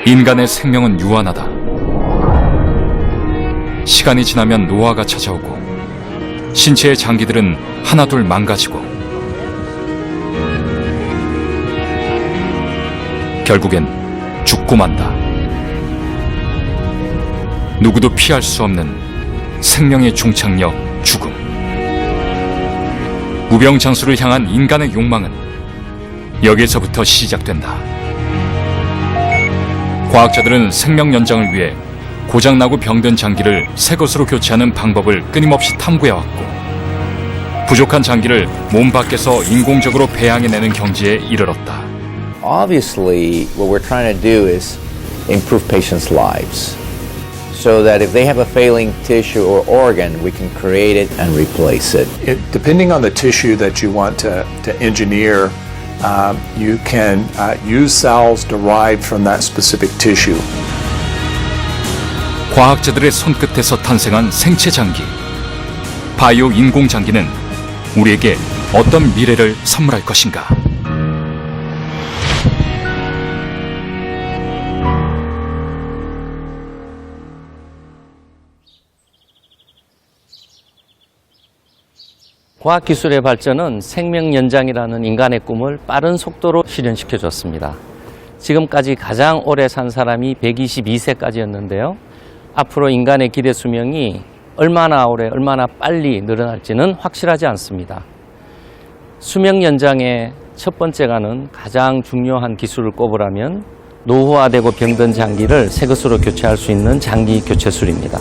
인간의 생명은 유한하다. 시간이 지나면 노화가 찾아오고 신체의 장기들은 하나둘 망가지고 결국엔 죽고 만다. 누구도 피할 수 없는 생명의 종착역 죽음. 무병장수를 향한 인간의 욕망은 여기에서부터 시작된다. 과학자들은 생명 연장을 위해 고장나고 병든 장기를 새 것으로 교체하는 방법을 끊임없이 탐구해왔고 부족한 장기를 몸 밖에서 인공적으로 배양해내는 경지에 이르렀다. Obviously, what we're trying to do is improve patients' lives so that if they have a failing tissue or organ, we can create it and replace it. Depending on the tissue that you want to engineer, you can use cells derived from that specific tissue. 과학자들의 손끝에서 탄생한 생체 장기, 바이오 인공 장기는 우리에게 어떤 미래를 선물할 것인가? 과학기술의 발전은 생명 연장이라는 인간의 꿈을 빠른 속도로 실현시켜줬습니다. 지금까지 가장 오래 산 사람이 122세까지였는데요. 앞으로 인간의 기대 수명이 얼마나 오래, 얼마나 빨리 늘어날지는 확실하지 않습니다. 수명 연장의 첫 번째가는 가장 중요한 기술을 꼽으라면 노후화되고 병든 장기를 새 것으로 교체할 수 있는 장기 교체술입니다.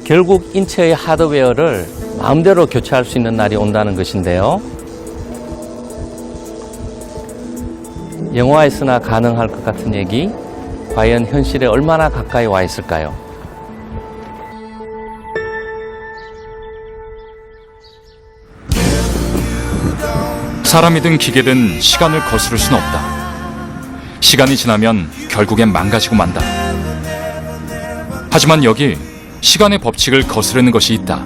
결국 인체의 하드웨어를 마음대로 교체할 수 있는 날이 온다는 것인데요. 영화에서나 가능할 것 같은 얘기, 과연 현실에 얼마나 가까이 와 있을까요? 사람이든 기계든 시간을 거스를 수는 없다. 시간이 지나면 결국엔 망가지고 만다. 하지만 여기 시간의 법칙을 거스르는 것이 있다.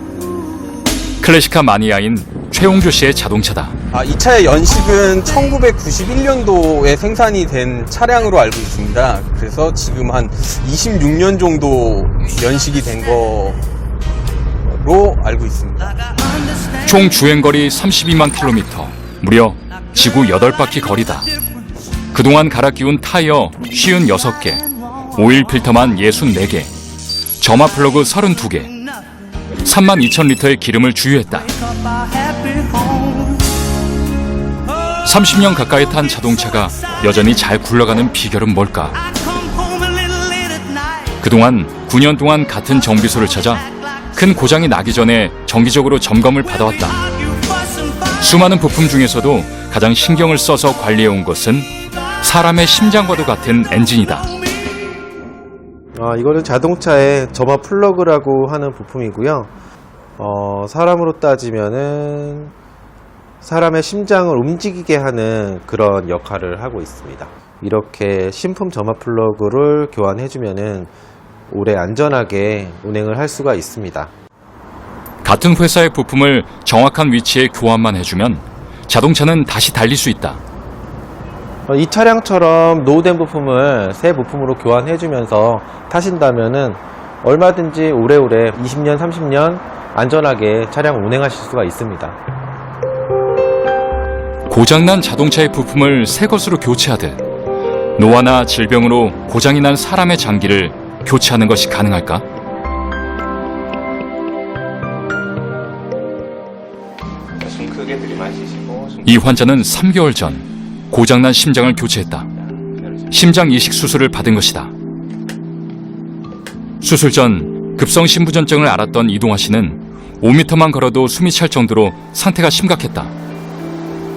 클래식카 마니아인 최홍주 씨의 자동차다. 이 차의 연식은 1991년도에 생산이 된 차량으로 알고 있습니다. 그래서 지금 한 26년 정도 연식이 된 거로 알고 있습니다. 총 주행거리 32만 킬로미터, 무려 지구 8바퀴 거리다. 그동안 갈아 끼운 타이어 56개, 오일 필터만 64개, 점화 플러그 32개, 32,000리터의 기름을 주유했다. 30년 가까이 탄 자동차가 여전히 잘 굴러가는 비결은 뭘까? 그동안 9년 동안 같은 정비소를 찾아 큰 고장이 나기 전에 정기적으로 점검을 받아왔다. 수많은 부품 중에서도 가장 신경을 써서 관리해온 것은 사람의 심장과도 같은 엔진이다. 이거는 자동차의 점화 플러그라고 하는 부품이고요. 사람으로 따지면은 사람의 심장을 움직이게 하는 그런 역할을 하고 있습니다. 이렇게 신품 점화 플러그를 교환해주면은 오래 안전하게 운행을 할 수가 있습니다. 같은 회사의 부품을 정확한 위치에 교환만 해주면 자동차는 다시 달릴 수 있다. 이 차량처럼 노후된 부품을 새 부품으로 교환해주면서 타신다면은 얼마든지 오래오래 20년, 30년 안전하게 차량을 운행하실 수가 있습니다. 고장난 자동차의 부품을 새 것으로 교체하듯 노화나 질병으로 고장이 난 사람의 장기를 교체하는 것이 가능할까? 숨 크게 들이마시시고 이 환자는 3개월 전 고장난 심장을 교체했다. 심장 이식 수술을 받은 것이다. 수술 전 급성 심부전증을 앓았던 이동화 씨는 5m만 걸어도 숨이 찰 정도로 상태가 심각했다.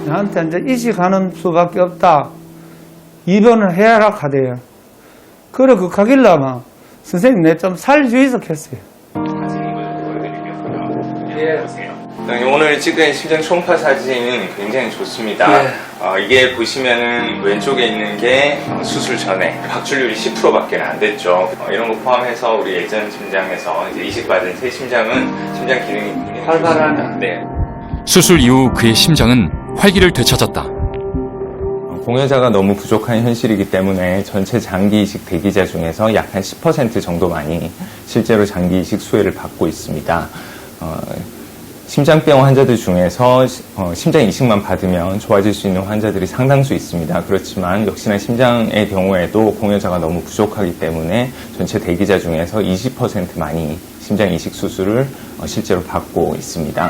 나한테 이제 이식하는 수밖에 없다. 입원을 해야라 하대요. 그래 그 가길라마 선생님 내 좀 살주의석 했어요. 오늘 찍은 심장 초음파 사진은 굉장히 좋습니다. 이게 보시면은 왼쪽에 있는 게 수술 전에 박출률이 10%밖에 안 됐죠. 이런 거 포함해서 우리 예전 심장에서 이제 이식받은 새 심장은 심장 기능이 활발하다. 네. 수술 이후 그의 심장은 활기를 되찾았다. 공여자가 너무 부족한 현실이기 때문에 전체 장기 이식 대기자 중에서 약 한 10% 정도만이 실제로 장기 이식 수혜를 받고 있습니다. 심장병 환자들 중에서 심장 이식만 받으면 좋아질 수 있는 환자들이 상당수 있습니다. 그렇지만 역시나 심장의 경우에도 공여자가 너무 부족하기 때문에 전체 대기자 중에서 20%만이 심장 이식 수술을 실제로 받고 있습니다.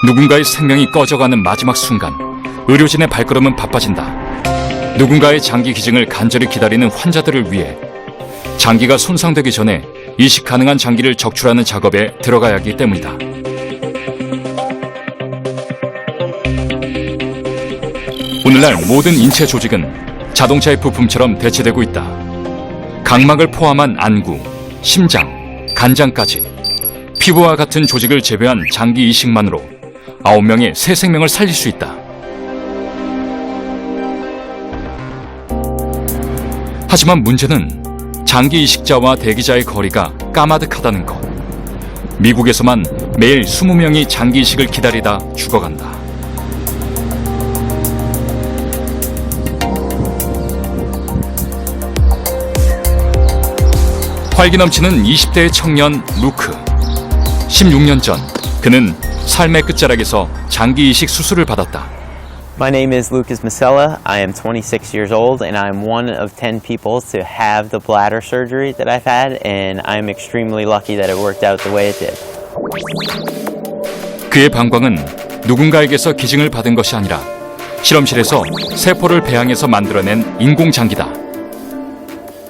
누군가의 생명이 꺼져가는 마지막 순간, 의료진의 발걸음은 바빠진다. 누군가의 장기 기증을 간절히 기다리는 환자들을 위해 장기가 손상되기 전에 이식 가능한 장기를 적출하는 작업에 들어가야 하기 때문이다. 오늘날 모든 인체 조직은 자동차의 부품처럼 대체되고 있다. 각막을 포함한 안구, 심장, 간장까지 피부와 같은 조직을 재배한 장기 이식만으로 9명의 새 생명을 살릴 수 있다. 하지만 문제는 장기 이식자와 대기자의 거리가 까마득하다는 것. 미국에서만 매일 20명이 장기 이식을 기다리다 죽어간다. 활기 넘치는 20대의 청년 루크. 16년 전 그는 삶의 끝자락에서 장기 이식 수술을 받았다. My name is Lucas Masella. I am 26 years old and I'm one of 10 people to have the bladder surgery that I've had, and I'm extremely lucky that it worked out the way it did. 그의 방광은 누군가에게서 기증을 받은 것이 아니라 실험실에서 세포를 배양해서 만들어낸 인공장기다.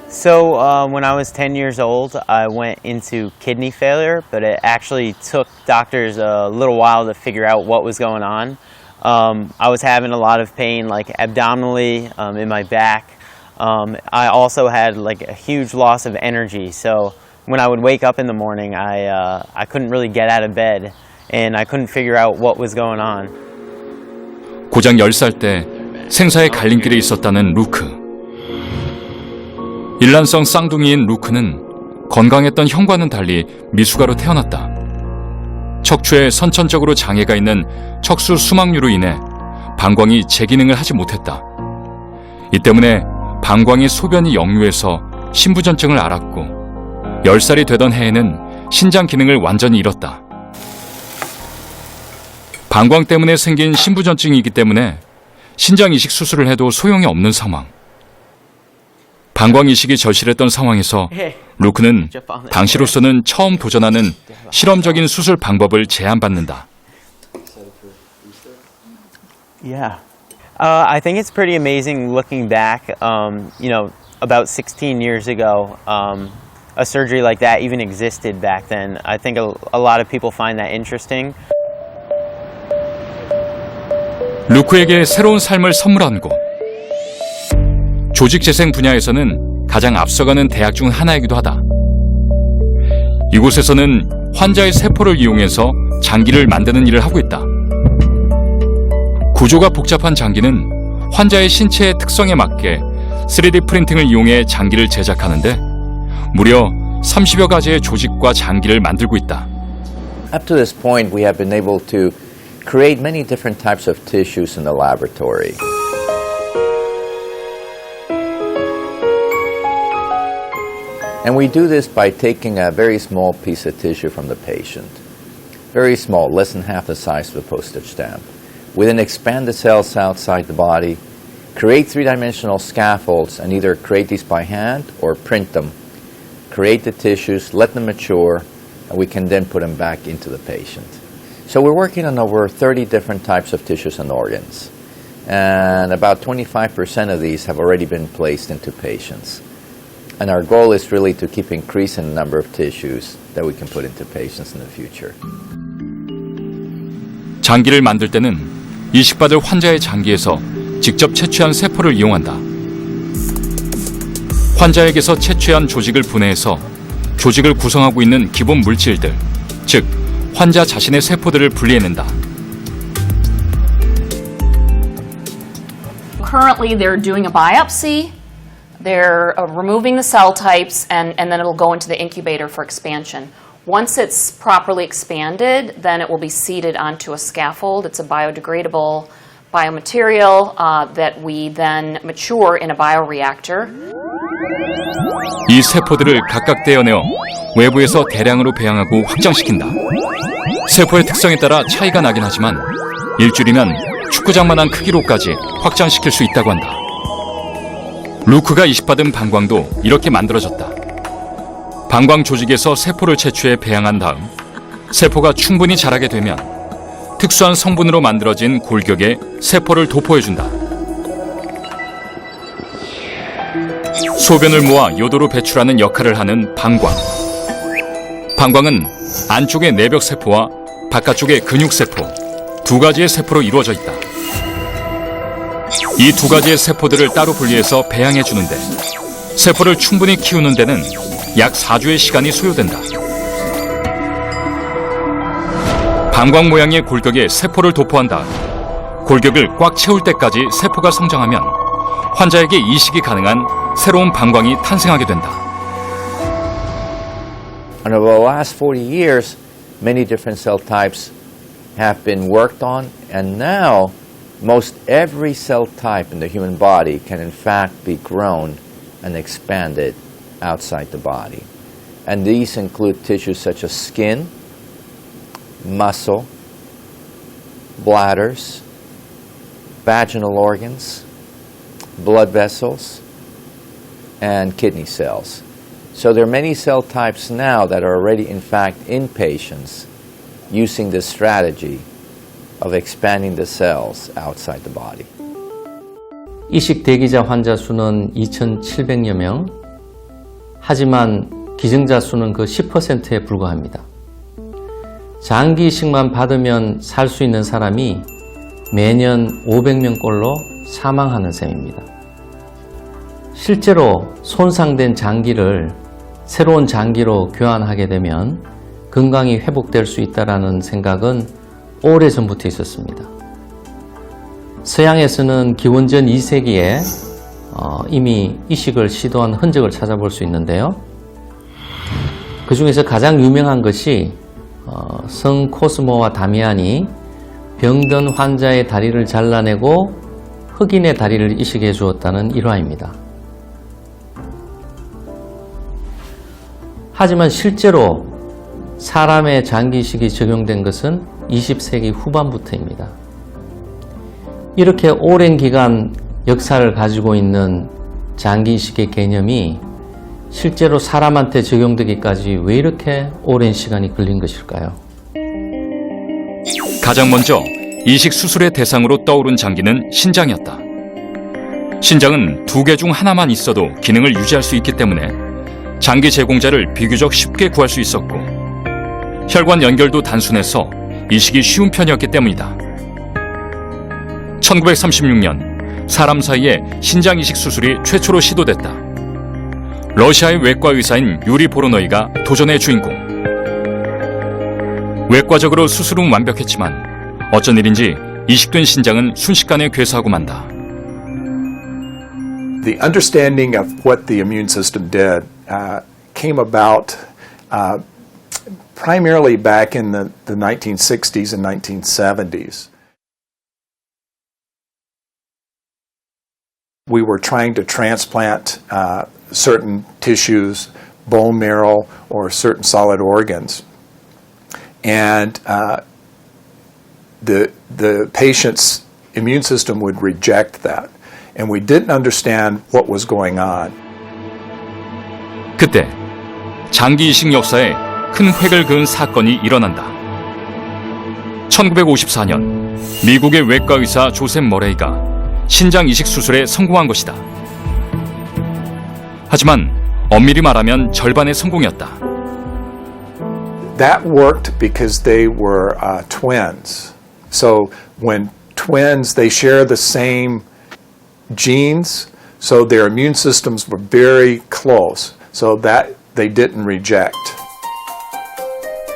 So when I was 10 years old, I went into kidney failure, but it actually took doctors a little while to figure out what was going on. I was having a lot of pain, like abdominally, in my back. I also had like a huge loss of energy. So when I would wake up in the morning, I couldn't really get out of bed, and I couldn't figure out what was going on. 고작 10살 때 생사의 갈림길에 있었다는 루크. 일란성 쌍둥이인 루크는 건강했던 형과는 달리 미숙아로 태어났다. 척추에 선천적으로 장애가 있는 척수 수막류로 인해 방광이 제 기능을 하지 못했다. 이 때문에 방광의 소변이 역류해서 신부전증을 앓았고 10살이 되던 해에는 신장 기능을 완전히 잃었다. 방광 때문에 생긴 신부전증이기 때문에 신장 이식 수술을 해도 소용이 없는 상황. 방광 이식이 절실했던 상황에서 루크는 당시로서는 처음 도전하는 실험적인 수술 방법을 제안받는다. Yeah. I think it's pretty amazing looking back, about 16 years ago, a surgery like that even existed back then. I think a lot of people find that interesting. 루크에게 새로운 삶을 선물한 곳. 조직재생 분야에서는 가장 앞서가는 대학 중 하나이기도 하다. 이곳에서는 환자의 세포를 이용해서 장기를 만드는 일을 하고 있다. 구조가 복잡한 장기는 환자의 신체의 특성에 맞게 3D 프린팅을 이용해 장기를 제작하는데 무려 30여 가지의 조직과 장기를 만들고 있다. Up to this point, we have been able to create many different types of tissues in the laboratory. And we do this by taking a very small piece of tissue from the patient. Very small, less than half the size of a postage stamp. We then expand the cells outside the body, create three-dimensional scaffolds, and either create these by hand or print them. Create the tissues, let them mature, and we can then put them back into the patient. So we're working on over 30 different types of tissues and organs. And about 25% of these have already been placed into patients. And our goal is really to keep increasing the number of tissues that we can put into patients in the future. 장기를 만들 때는 이식받을 환자의 장기에서 직접 채취한 세포를 이용한다. 환자에게서 채취한 조직을 분해해서 조직을 구성하고 있는 기본 물질들, 즉 환자 자신의 세포들을 분리해낸다. Currently, they're doing a biopsy. They're removing the cell types, and then it'll go into the incubator for expansion. Once it's properly expanded, then it will be seeded onto a scaffold. It's a biodegradable biomaterial that we then mature in a bioreactor. 이 세포들을 각각 떼어내어 외부에서 대량으로 배양하고 확장시킨다. 세포의 특성에 따라 차이가 나긴 하지만 일주일이면 축구장만한 크기로까지 확장시킬 수 있다고 한다. 루크가 이식받은 방광도 이렇게 만들어졌다. 방광 조직에서 세포를 채취해 배양한 다음 세포가 충분히 자라게 되면 특수한 성분으로 만들어진 골격에 세포를 도포해준다. 소변을 모아 요도로 배출하는 역할을 하는 방광. 방광은 안쪽의 내벽 세포와 바깥쪽의 근육 세포 두 가지의 세포로 이루어져 있다. 이 두 가지의 세포들을 따로 분리해서 배양해 주는데 세포를 충분히 키우는 데는 약 4주의 시간이 소요된다. 방광 모양의 골격에 세포를 도포한 다음 골격을 꽉 채울 때까지 세포가 성장하면 환자에게 이식이 가능한 새로운 방광이 탄생하게 된다. And over the last 40 years, many different cell types have been worked on, and now most every cell type in the human body can in fact be grown and expanded outside the body. And these include tissues such as skin, muscle, bladders, vaginal organs, blood vessels, and kidney cells. So there are many cell types now that are already in fact in patients using this strategy of expanding the cells outside the body. 이식 대기자 환자 수는 2,700여 명, 하지만 기증자 수는 그 10%에 불과합니다. 장기 이식만 받으면 살 수 있는 사람이 매년 500명꼴로 사망하는 셈입니다. 실제로 손상된 장기를 새로운 장기로 교환하게 되면 건강이 회복될 수 있다는 생각은 오래전부터 있었습니다. 서양에서는 기원전 2세기에 이미 이식을 시도한 흔적을 찾아볼 수 있는데요. 그 중에서 가장 유명한 것이 성 코스모와 다미안이 병든 환자의 다리를 잘라내고 흑인의 다리를 이식해 주었다는 일화입니다. 하지만 실제로 사람의 장기 이식이 적용된 것은 20세기 후반부터입니다. 이렇게 오랜 기간 역사를 가지고 있는 장기 이식의 개념이 실제로 사람한테 적용되기까지 왜 이렇게 오랜 시간이 걸린 것일까요? 가장 먼저 이식 수술의 대상으로 떠오른 장기는 신장이었다. 신장은 두 개 중 하나만 있어도 기능을 유지할 수 있기 때문에 장기 제공자를 비교적 쉽게 구할 수 있었고 혈관 연결도 단순해서 이식이 쉬운 편이었기 때문이다. 1936년 사람 사이에 신장 이식 수술이 최초로 시도됐다. 러시아의 외과 의사인 유리 보로노이가 도전의 주인공. 외과적으로 수술은 완벽했지만 어쩐 일인지 이식된 신장은 순식간에 괴사하고 만다. The understanding of what the immune system did came about primarily back in the 1960s and 1970s. We were trying to transplant certain tissues, bone marrow, or certain solid organs. And the patient's immune system would reject that. And we didn't understand what was going on. 그때 장기 이식 역사에 큰 획을 그은 사건이 일어난다. 1954년 미국의 외과 의사 조셉 머레이가 신장 이식 수술에 성공한 것이다. 하지만 엄밀히 말하면 절반의 성공이었다. That worked because they were twins. So when twins, they share the same genes, so their immune systems were very close, so that they didn't reject.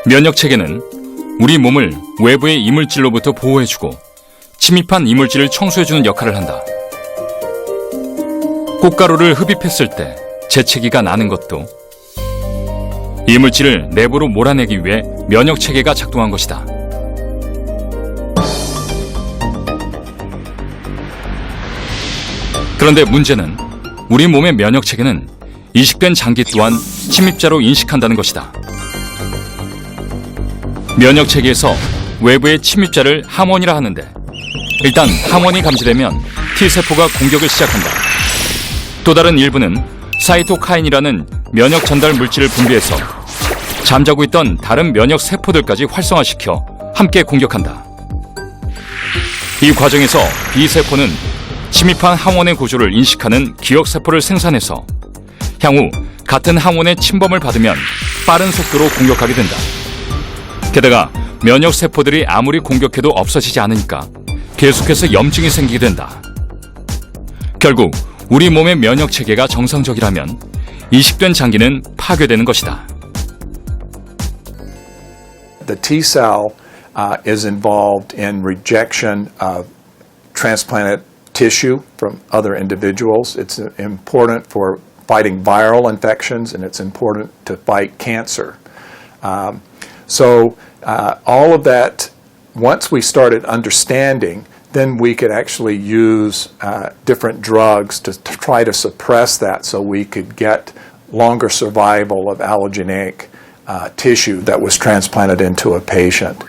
면역 체계는 우리 몸을 외부의 이물질로부터 보호해주고 침입한 이물질을 청소해주는 역할을 한다. 꽃가루를 흡입했을 때 재채기가 나는 것도 이물질을 내부로 몰아내기 위해 면역 체계가 작동한 것이다. 그런데 문제는 우리 몸의 면역 체계는 이식된 장기 또한 침입자로 인식한다는 것이다. 면역 체계에서 외부의 침입자를 항원이라 하는데 일단 항원이 감지되면 T세포가 공격을 시작한다. 또 다른 일부는 사이토카인이라는 면역 전달 물질을 분비해서 잠자고 있던 다른 면역 세포들까지 활성화시켜 함께 공격한다. 이 과정에서 B세포는 침입한 항원의 구조를 인식하는 기억세포를 생산해서 향후 같은 항원의 침범을 받으면 빠른 속도로 공격하게 된다. 게다가 면역 세포들이 아무리 공격해도 없어지지 않으니까 계속해서 염증이 생기게 된다. 결국 우리 몸의 면역 체계가 정상적이라면 이식된 장기는 파괴되는 것이다. The T cell is involved in rejection of transplanted tissue from other individuals. It's important for fighting viral infections, and it's important to fight cancer. So all of that, once we started understanding, then we could actually use different drugs to try to suppress that so we could get longer survival of allogeneic tissue that was transplanted into a patient.